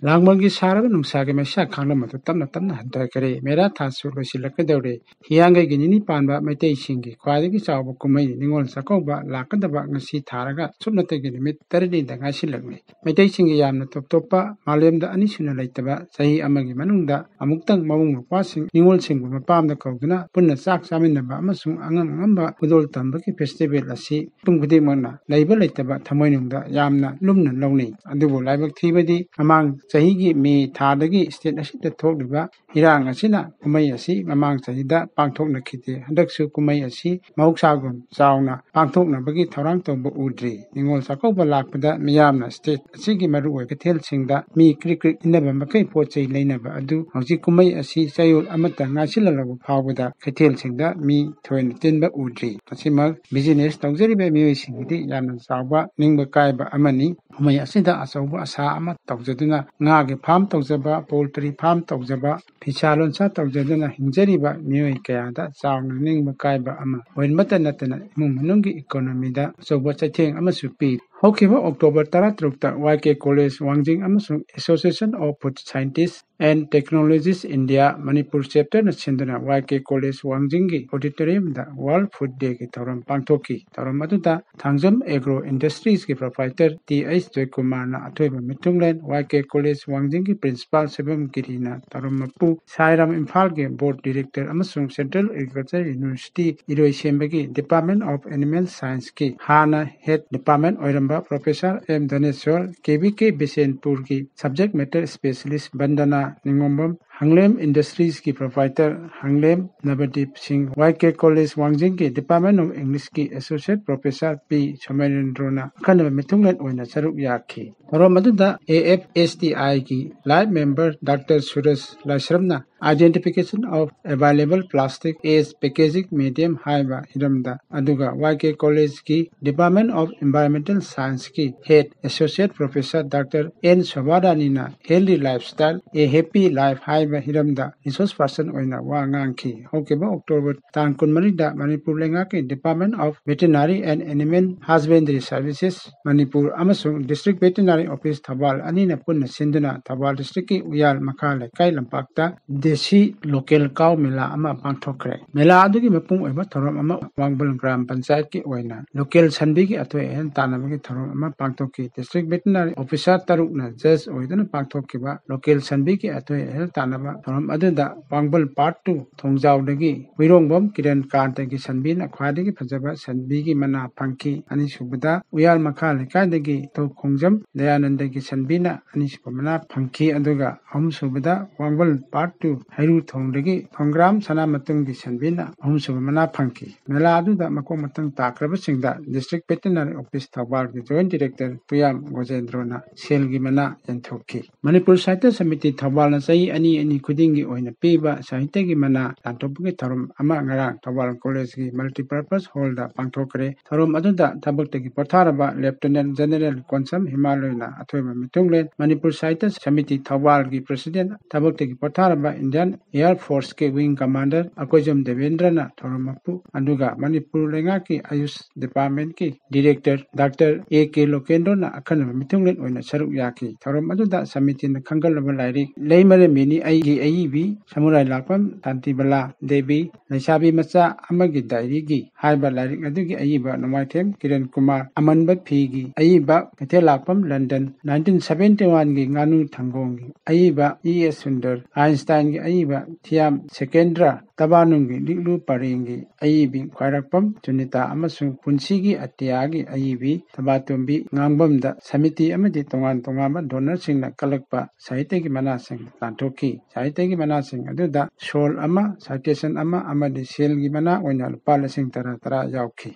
ꯂꯥꯡꯕꯜꯒꯤ ꯁꯥꯔꯕ ꯅꯨꯡꯁꯥꯒꯤ ꯃꯩꯁꯥ ꯈꯥꯡꯂꯝꯕꯗꯨ ꯇꯞꯅ ꯇꯞꯅ ꯍꯟꯊꯈ꯭ꯔꯦ꯫ ꯃꯦꯔꯥ ꯊꯥꯁꯨ ꯂꯣꯏꯁꯤꯜꯂꯛꯀꯗꯧꯔꯦ꯫ ꯍꯤꯌꯥꯡꯒꯩꯒꯤ ꯅꯤꯅꯤ ꯄꯥꯟꯕ ꯃꯩꯇꯩꯁꯤꯡꯒꯤ ꯈ꯭ꯋꯥꯏꯗꯒꯤ ꯆꯥꯎꯕ ꯀꯨꯝꯍꯩ ꯅꯤꯉꯣꯜ ꯆꯥꯛꯀꯧꯕ ꯂꯥꯛꯀꯗꯕ ꯉꯁꯤ ꯊꯥꯔꯒ ꯁꯨꯞꯅꯇꯒꯤ ꯅꯨꯃꯤꯠ 8ꯅꯤꯗ ꯉꯥꯏꯁꯤꯜꯂꯛꯂꯤ꯫ ꯃꯩꯇꯩꯁꯤꯡꯒꯤ ꯌꯥꯝꯅ ꯇꯣꯞ ꯇꯣꯞꯄ ꯃꯥꯂꯦꯝꯗ ꯑꯅꯤꯁꯨꯅ ꯂꯩꯇꯕ ꯆꯍꯤ ꯑꯃꯒꯤ ꯃꯅꯨꯡꯗ ꯑꯃꯨꯛꯇꯪ ꯃꯕꯨꯡ ꯃꯧꯄ꯭ꯋꯥꯁꯤꯡ ꯅꯤꯉꯣꯜꯁꯤꯡꯕꯨ ꯃꯄꯥꯝꯗ ꯀꯧꯗꯨꯅ ꯄꯨꯟꯅ ꯆꯥꯛ ꯆꯥꯃꯤꯟꯅꯕ ꯑꯃꯁꯨꯡ ꯑꯉꯝ ꯑꯉꯝꯕ ꯈꯨꯗꯣꯜ ꯇꯝꯕꯒꯤ ꯐꯦꯁꯇꯤꯚꯦꯜ ꯑꯁꯤ ꯃꯤꯄꯨꯝ ꯈꯨꯗꯤꯡꯃꯛꯅ ꯂꯩꯕ ꯂꯩꯇꯕ ꯊꯃꯣꯏꯅꯨꯡꯗ ꯌꯥꯝꯅ ꯂꯨꯝꯅ ꯂꯧꯅꯩ꯫ ꯑꯗꯨꯕꯨ ꯂꯥꯏꯕꯛ ꯊꯤꯕꯗꯤ ꯃꯃꯥꯡ ꯆꯍꯤꯒꯤ ꯃꯦ ꯊꯥꯗꯒꯤ ꯁ꯭ꯇꯦꯠ ꯑꯁꯤꯗ ꯊꯣꯛꯂꯤꯕ ꯏꯔꯥꯡ ꯑꯁꯤꯅ ꯀꯨꯝꯍꯩ ꯑꯁꯤ ꯃꯃꯥꯡ ꯆꯍꯤꯗ ꯄꯥꯡꯊꯣꯛꯅꯈꯤꯗꯦ꯫ ꯍꯟꯗꯛꯁꯨ ꯀꯨꯝꯍꯩ ꯑꯁꯤ ꯃꯍꯧꯁꯥꯒꯨꯝ ꯆꯥꯎꯅ ꯄꯥꯡꯊꯣꯛꯅꯕꯒꯤ ꯊꯧꯔꯥꯡ ꯇꯧꯕ ꯎꯗ꯭ꯔꯤ꯫ ꯅꯤꯉꯣꯜ ꯆꯥꯛꯀꯧꯕ ꯂꯥꯛꯄꯗ ꯃꯤꯌꯥꯝꯅ ꯁ꯭ꯇꯦꯠ ꯑꯁꯤꯒꯤ ꯃꯔꯨꯑꯣꯏꯕ ꯀꯩꯊꯦꯜꯁꯤꯡꯗ ꯃꯤ ꯀ꯭ꯔꯤꯛ ꯀ꯭ꯔꯤꯛ ꯏꯟꯅꯕ ꯃꯈꯩ ꯄꯣꯠ ꯆꯩ ꯂꯩꯅꯕ ꯑꯗꯨ ꯍꯧꯖꯤꯛ ꯀꯨꯝꯍꯩ ꯑꯁꯤ ꯆꯌꯣꯜ ꯑꯃꯠꯇ ꯉꯥꯏꯁꯤꯜꯍꯜꯂꯕ ꯐꯥꯎꯕꯗ ꯀꯩꯊꯦꯜꯁꯤꯡꯗ ꯃꯤ ꯊꯣꯏꯅ ꯇꯤꯟꯕ ꯎꯗ꯭ꯔꯤ꯫ ꯃꯁꯤꯃꯛ ꯕꯤꯖꯤꯅꯦꯁ ꯇꯧꯖꯔꯤꯕ ꯃꯤꯑꯣꯏꯁꯤꯡꯒꯤꯗꯤ ꯌꯥꯝꯅ ꯆꯥꯎꯕ ꯅꯤꯡꯕ ꯀꯥꯏꯕ ꯑꯃꯅꯤ꯫ ꯀꯨꯝꯍꯩ ꯑꯁꯤꯗ ꯑꯆꯧꯕ ꯑꯁꯥ ꯑꯃ ꯇꯧꯖꯗꯨꯅ ꯉꯥꯒꯤ ꯐꯥꯔꯝ ꯇꯧꯖꯕ, ꯄꯣꯜꯇ꯭ꯔꯤ ꯐꯥꯔꯝ ꯇꯧꯖꯕ, ꯐꯤꯁꯥ ꯂꯣꯟꯁꯥ ꯇꯧꯖꯗꯨꯅ ꯍꯤꯡꯖꯔꯤꯕ ꯃꯤꯑꯣꯏ ꯀꯌꯥꯗ ꯆꯥꯎꯅ ꯅꯤꯡꯕ ꯀꯥꯏꯕ ꯑꯃ ꯑꯣꯏꯕꯇ ꯅꯠꯇꯅ ꯏꯃꯨꯡ ꯃꯅꯨꯡꯒꯤ ꯏꯀꯣꯅꯣꯃꯤꯗ ꯑꯆꯧꯕ ꯆꯩꯊꯦꯡ ꯑꯃꯁꯨ ꯄꯤꯔꯤ꯫ ꯍꯧꯈꯤꯕ ꯑꯣꯛꯇꯣꯕꯔ 16ꯇ ꯋꯥꯏ.ꯀꯦ. ꯀꯣꯂꯦꯖ ꯋꯥꯡꯖꯤꯡ ꯑꯃꯁꯨꯡ association of food scientist and technologist India Manipur ꯆꯦꯞꯇꯔꯅ ꯁꯤꯟꯗꯨꯅ ꯋꯥꯏ.ꯀꯦ. ꯀꯣꯂꯦꯖ ꯋꯥꯡꯖꯤꯡꯒꯤ ꯑꯣꯗꯤꯇꯣꯔꯤꯌꯝꯗ ꯋꯥꯔꯜꯗ ꯐꯨꯗ ꯗꯦꯒꯤ ꯊꯧꯔꯝ ꯄꯥꯡꯊꯣꯛꯈꯤ꯫ ꯊꯧꯔꯝ ꯑꯗꯨꯗ ꯊꯥꯡꯖꯝ ꯑꯦꯒ꯭ꯔꯣ ꯏꯟꯗꯁꯇ꯭ꯔꯤꯖꯒꯤ ꯄ꯭ꯔꯣꯄ꯭ꯔꯥꯏꯇꯔ ꯇꯤ.ꯑꯩꯆ. ꯖꯣꯏꯀꯨꯃꯥꯔꯅ ꯑꯊꯣꯏꯕ ꯃꯤꯊꯨꯡꯂꯦꯟ, ꯋꯥꯏ.ꯀꯦ. ꯀꯣꯂꯦꯖ ꯋꯥꯡꯖꯤꯡꯒꯤ ꯄ꯭ꯔꯤꯟꯁꯤꯄꯥꯜ ꯁꯣꯏꯕꯝ ꯒꯤꯔꯤꯅ ꯊꯧꯔꯝ ꯃꯄꯨ, ꯁꯥꯏꯔꯥꯝ ꯏꯝꯐꯥꯜꯒꯤ ꯕꯣꯔꯗ ꯗꯤꯔꯦꯛꯇꯔ ꯑꯃꯁꯨꯡ ꯁꯦꯟꯇ꯭ꯔꯦꯜ ꯑꯦꯒ꯭ꯔꯤꯀꯜꯆꯔ ꯌꯨꯅꯤꯚꯔꯁꯤꯇꯤ ꯏꯔꯣꯏꯁꯦꯝꯕꯒꯤ ꯗꯤꯄꯥꯔꯠꯃꯦꯟꯠ ꯑꯣꯐ ꯑꯦꯅꯤꯃꯦꯜ ꯁꯥꯏꯟꯁꯀꯤ ꯍꯥꯟꯅ ꯍꯦꯗ ꯗꯤꯄꯥꯔꯠꯃꯦꯟꯠ ꯑꯣꯏꯔꯝꯕ ꯄ꯭ꯔꯣꯐꯦꯁꯔ ꯑꯦꯝ. ꯙꯅꯦꯁ꯭ꯋꯔ, ꯀꯦ.ꯚꯤ.ꯀꯦ. ꯕꯤꯁꯦꯟꯄꯨꯔꯒꯤ ꯁꯕꯖꯦꯛ ꯃꯦꯇꯔ ꯁ꯭ꯄꯦꯁꯤꯌꯦꯂꯤꯁꯠ ꯕꯟꯗꯅꯥ ꯅꯤꯉꯣꯝꯕꯝ, ꯍꯪꯂꯦꯝ ꯏꯟꯗꯁꯇ꯭ꯔꯤꯖꯒꯤ ꯄ꯭ꯔꯣꯄ꯭ꯔꯥꯏꯇꯔ ꯍꯪꯂꯦꯝ ꯅꯕꯗꯤꯞ ꯁꯤꯡ, ꯋꯥꯏ.ꯀꯦ. ꯀꯣꯂꯦꯖ ꯋꯥꯡꯖꯤꯡꯒꯤ ꯗꯤꯄꯥꯔꯠꯃꯦꯟꯠ ꯑꯣꯐ ꯏꯪꯂꯤꯁꯀꯤ ꯑꯦꯁꯣꯁꯤꯌꯦꯠ ꯄ꯭ꯔꯣꯐꯦꯁꯔ ꯄꯤ. ꯁꯣꯃꯦꯟꯗ꯭ꯔꯣꯅ ꯑꯈꯟꯅꯕ ꯃꯤꯊꯨꯡꯂꯦꯟ ꯑꯣꯏꯅ ꯁꯔꯨꯛ ꯌꯥꯈꯤ꯫ ꯊꯧꯔꯝ ꯑꯗꯨꯗ ꯑꯦ.ꯑꯦꯐ.ꯑꯦꯁ.ꯇꯤ.ꯑꯥꯏ.ꯒꯤ ꯂꯥꯏꯐ ꯃꯦꯝꯕꯔ ꯗꯥꯛꯇꯔ ꯁꯨꯔꯖ ꯂꯥꯏꯁ꯭ꯔꯝꯅ identification of available plastic as packaging medium ꯍꯥꯏꯕ ꯍꯤꯔꯝꯗ, ꯑꯗꯨꯒ ꯋꯥꯏ.ꯀꯦ. ꯀꯣꯂꯦꯖꯒꯤ ꯗꯤꯄꯥꯔꯠꯃꯦꯟꯠ ꯑꯣꯐ ꯏꯟꯚꯥꯏꯔꯟꯃꯦꯟꯇꯦꯜ ꯁꯥꯏꯟꯁꯀꯤ head associate professor doctor N. ꯁꯣꯚꯥꯔꯥꯅꯤꯅ ꯍꯦꯜꯗꯤ ꯂꯥꯏꯐꯁ꯭ꯇꯥꯏꯜ ꯑꯦ ꯍꯦꯄꯤ ꯂꯥꯏꯐ ꯍꯥꯏꯕ ꯍꯤꯔꯝꯗ ꯔꯤꯁꯣꯔꯁ ꯄꯔꯁꯟ ꯑꯣꯏꯅ ꯋꯥ ꯉꯥꯡꯈꯤ꯫ ꯍꯧꯈꯤꯕ ꯑꯣꯛꯇꯣꯕꯔ ꯇꯥꯡ 24ꯗ ꯃꯅꯤꯄꯨꯔ ꯂꯩꯉꯥꯛꯀꯤ department of veterinary and animal husbandry services Manipur ꯑꯃꯁꯨꯡ ꯗꯤꯁꯇ꯭ꯔꯤꯛ ꯚꯦꯇꯦꯔꯤꯅꯔꯤ ꯑꯣꯐꯤꯁ ꯊꯧꯕꯥꯜ ꯑꯅꯤꯅ ꯄꯨꯟꯅ ꯁꯤꯟꯗꯨꯅ ꯊꯧꯕꯥꯜ ꯗꯤꯁꯇ꯭ꯔꯤꯛꯀꯤ ꯎꯌꯥꯜ ꯃꯈꯥ ꯂꯩꯀꯥꯏ ꯂꯝꯄꯥꯛꯇ ꯗꯦꯁꯤ ꯂꯣꯀꯦꯜ ꯀꯥꯎ ꯃꯦꯂꯥ ꯑꯃ ꯄꯥꯡꯊꯣꯛꯈ꯭ꯔꯦ꯫ ꯃꯦꯂꯥ ꯑꯗꯨꯒꯤ ꯃꯄꯨꯡ ꯑꯣꯏꯕ ꯊꯧꯔꯝ ꯑꯃ ꯋꯥꯡꯕꯜ ꯒ꯭ꯔꯥꯝ ꯄꯟꯆꯥꯌꯠꯀꯤ ꯑꯣꯏꯅ ꯂꯣꯀꯦꯜ ꯁꯟꯕꯤꯒꯤ ꯑꯊꯣꯏ ꯑꯍꯦꯟ ꯇꯥꯟꯅꯕꯒꯤ ꯊꯧꯔꯝ ꯑꯃ ꯄꯥꯡꯊꯣꯛꯈꯤ꯫ ꯗꯤꯁꯇ꯭ꯔꯤꯛ ꯚꯦꯇꯦꯔꯤꯅꯔꯤ ꯑꯣꯐꯤꯁꯥꯔ 6ꯅ ꯖꯖ ꯑꯣꯏꯗꯨꯅ ꯄꯥꯡꯊꯣꯛꯈꯤꯕ ꯂꯣꯀꯦꯜ ꯁꯟꯕꯤꯒꯤ ꯑꯊꯣꯏ ꯑꯍꯦꯟ ꯇꯥꯟꯅꯕ ꯊꯧꯔꯝ ꯑꯗꯨꯗ ꯋꯥꯡꯕꯜ ꯄꯥꯔꯠ 2 ꯊꯣꯡꯖꯥꯎꯗꯒꯤ ꯍꯨꯏꯔꯣꯡꯕꯝ ꯀꯤꯔꯟ ꯀꯥꯟꯇꯒꯤ ꯁꯟꯕꯤꯅ ꯈ꯭ꯋꯥꯏꯗꯒꯤ ꯐꯖꯕ ꯁꯟꯕꯤꯒꯤ ꯃꯅꯥ ꯐꯪꯈꯤ꯫ ꯑꯅꯤꯁꯨꯕꯗ ꯎꯌꯥꯜ ꯃꯈꯥ ꯂꯩꯀꯥꯏꯗꯒꯤ ꯏꯊꯧꯈꯣꯡꯖꯝ ꯗꯌꯥꯅꯟꯗꯒꯤ ꯁꯟꯕꯤꯅ ꯑꯅꯤꯁꯨꯕ ꯃꯅꯥ ꯐꯪꯈꯤ꯫ ꯑꯗꯨꯒ ꯑꯍꯨꯝꯁꯨꯕꯗ ꯋꯥꯡꯕꯜ ꯄꯥꯔꯠ 2 ꯍꯩꯔꯨꯊꯣꯡꯗꯒꯤ ꯊꯣꯡꯒ꯭ꯔꯥꯝ ꯁꯅꯥꯃꯇꯨꯝꯒꯤ ꯁꯟꯕꯤꯅ ꯑꯍꯨꯝꯁꯨꯕ ꯃꯅꯥ ꯐꯪꯈꯤ꯫ ꯃꯦꯂꯥ ꯑꯗꯨꯗ ꯃꯀꯣꯛ ꯃꯊꯪ ꯇꯥꯈ꯭ꯔꯕꯁꯤꯡꯗ district veterinary office ꯊꯧꯕꯥꯜꯒꯤ joint director ꯄꯨꯌꯥꯝ ꯒꯣꯖꯦꯟꯗ꯭ꯔꯣꯅ ꯁꯦꯜꯒꯤ ꯃꯅꯥ ꯌꯦꯟꯊꯣꯛꯈꯤ꯫ ꯃꯅꯤꯄꯨꯔ ꯁꯥꯍꯤꯇ꯭ꯌ ꯁꯃꯤꯇꯤ ꯊꯧꯕꯥꯜꯅ ꯆꯍꯤ ꯑꯅꯤ ꯈꯨꯗꯤꯡꯒꯤ ꯑꯣꯏꯅ ꯄꯤꯕ ꯁꯥꯍꯤꯇ꯭ꯌꯒꯤ ꯃꯅꯥ ꯇꯥꯟꯊꯣꯛꯄꯒꯤ ꯊꯧꯔꯝ ꯑꯃ ꯉꯔꯥꯡ ꯊꯧꯕꯥꯜ ꯀꯣꯂꯦꯖꯒꯤ ꯃꯜꯇꯤꯄꯔꯄꯁ ꯍꯣꯜꯗ ꯄꯥꯡꯊꯣꯛꯈ꯭ꯔꯦ꯫ ꯊꯧꯔꯝ ꯑꯗꯨꯗ ꯊꯕꯛꯇꯒꯤ ꯄꯣꯊꯥꯔꯕ ꯂꯦꯐꯇꯦꯅꯦꯟꯠ ꯖꯦꯅꯔꯦꯜ ꯀꯣꯟꯁꯝ ꯍꯤꯃꯥꯂꯣꯏꯅ ꯑꯊꯣꯏꯕ ꯃꯤꯊꯨꯡꯂꯦꯟ, ꯃꯅꯤꯄꯨꯔ ꯁꯥꯍꯤꯇ꯭ꯌ ꯁꯃꯤꯇꯤ ꯊꯧꯕꯥꯜꯒꯤ ꯄ꯭ꯔꯁꯤꯗꯦꯟꯠ, ꯊꯕꯛꯇꯒꯤ ꯄꯣꯊꯥꯔꯕ Indian air ꯐꯣꯔꯁꯀꯤ wing commander Akoijam ꯗꯦꯕꯦꯟꯗ꯭ꯔꯅ ꯊꯧꯔꯝ ꯃꯄꯨ, ꯑꯗꯨꯒ ꯃꯅꯤꯄꯨꯔ ꯂꯩꯉꯥꯛꯀꯤ ꯑꯌꯨꯁ ꯗꯤꯄꯥꯔꯠꯃꯦꯟꯠꯀꯤ ꯗꯤꯔꯦꯛꯇꯔ ꯗꯥꯛꯇꯔ ꯑꯦ.ꯀꯦ. ꯂꯣꯀꯦꯟꯗ꯭ꯔꯣꯅ ꯑꯈꯟꯅꯕ ꯃꯤꯊꯨꯡꯂꯦꯟ ꯑꯣꯏꯅ ꯁꯔꯨꯛ ꯌꯥꯈꯤ꯫ ꯊꯧꯔꯝ ꯑꯗꯨꯗ ꯁꯃꯤꯇꯤꯅ ꯈꯟꯒꯠꯂꯕ ꯂꯥꯏꯔꯤꯛ ꯂꯩꯃꯔꯦꯝꯕꯤꯅꯤ ꯑꯩꯒꯤ ꯑꯏꯕꯤ, ꯁꯃꯨꯔꯥꯏ ꯂꯥꯛꯄꯝ ꯁꯥꯟꯇꯤꯕꯂꯥ ꯗꯦꯕꯤ, ꯂꯩꯁꯥꯕꯤ ꯃꯆꯥ ꯑꯃꯒꯤ ꯗꯥꯏꯔꯤꯒꯤ ꯍꯥꯏꯕ ꯂꯥꯏꯔꯤꯛ ꯑꯗꯨꯒꯤ ꯑꯏꯕ ꯅꯣꯡꯃꯥꯏꯊꯦꯝ ꯀꯤꯔꯟ ꯀꯨꯃꯥꯔ, ꯑꯃꯟꯕ ꯐꯤꯒꯤ ꯑꯏꯕ ꯀꯩꯊꯦꯜꯂꯥꯛꯄꯝ ꯂꯟꯗꯟ, 1971ꯒꯤ ꯉꯥꯅꯨ ꯊꯪꯒꯣꯡꯒꯤ ꯑꯏꯕ ꯏ.ꯑꯦꯁ. ꯁꯨꯟꯗꯔ, ꯑꯥꯏꯟꯁꯇꯥꯏꯟꯒꯤ ꯑꯏꯕ ꯊꯤꯌꯥꯝ ꯁꯦꯀꯦꯟꯗ꯭ꯔ, ꯇꯕꯥꯅꯨꯡꯒꯤ ꯂꯤꯛꯂꯨ ꯄꯔꯦꯡꯒꯤ ꯑꯏꯕꯤ ꯈ꯭ꯋꯥꯏꯔꯥꯛꯄꯝ ꯆꯨꯅꯤꯇꯥ ꯑꯃꯁꯨꯡ ꯄꯨꯟꯁꯤꯒꯤ ꯑꯇꯤꯌꯥꯒꯤ ꯑꯏꯕꯤ ꯊꯕꯥꯇꯣꯝꯕꯤ ꯉꯥꯡꯕꯝꯗ ꯁꯃꯤꯇꯤ ꯑꯃꯗꯤ ꯇꯣꯉꯥꯟ ꯇꯣꯉꯥꯟꯕ ꯗꯣꯅꯔꯁꯤꯡꯅ ꯀꯠꯂꯛꯄ ꯁꯥꯍꯤꯇ꯭ꯌꯒꯤ ꯃꯅꯥꯁꯤꯡ ꯇꯥꯟꯊꯣꯛꯈꯤ꯫ ꯁꯥꯍꯤꯇ꯭ꯌꯒꯤ ꯃꯅꯥꯁꯤꯡ ꯑꯗꯨꯗ ꯁꯣꯜ ꯑꯃ, ꯁꯥꯏꯇꯦꯁꯟ ꯑꯃ ꯑꯃꯗꯤ ꯁꯦꯜꯒꯤ ꯃꯅꯥ ꯑꯣꯏꯅ ꯂꯨꯄꯥ ꯂꯤꯁꯤꯡ ꯇꯔꯥ ꯌꯥꯎꯈꯤ꯫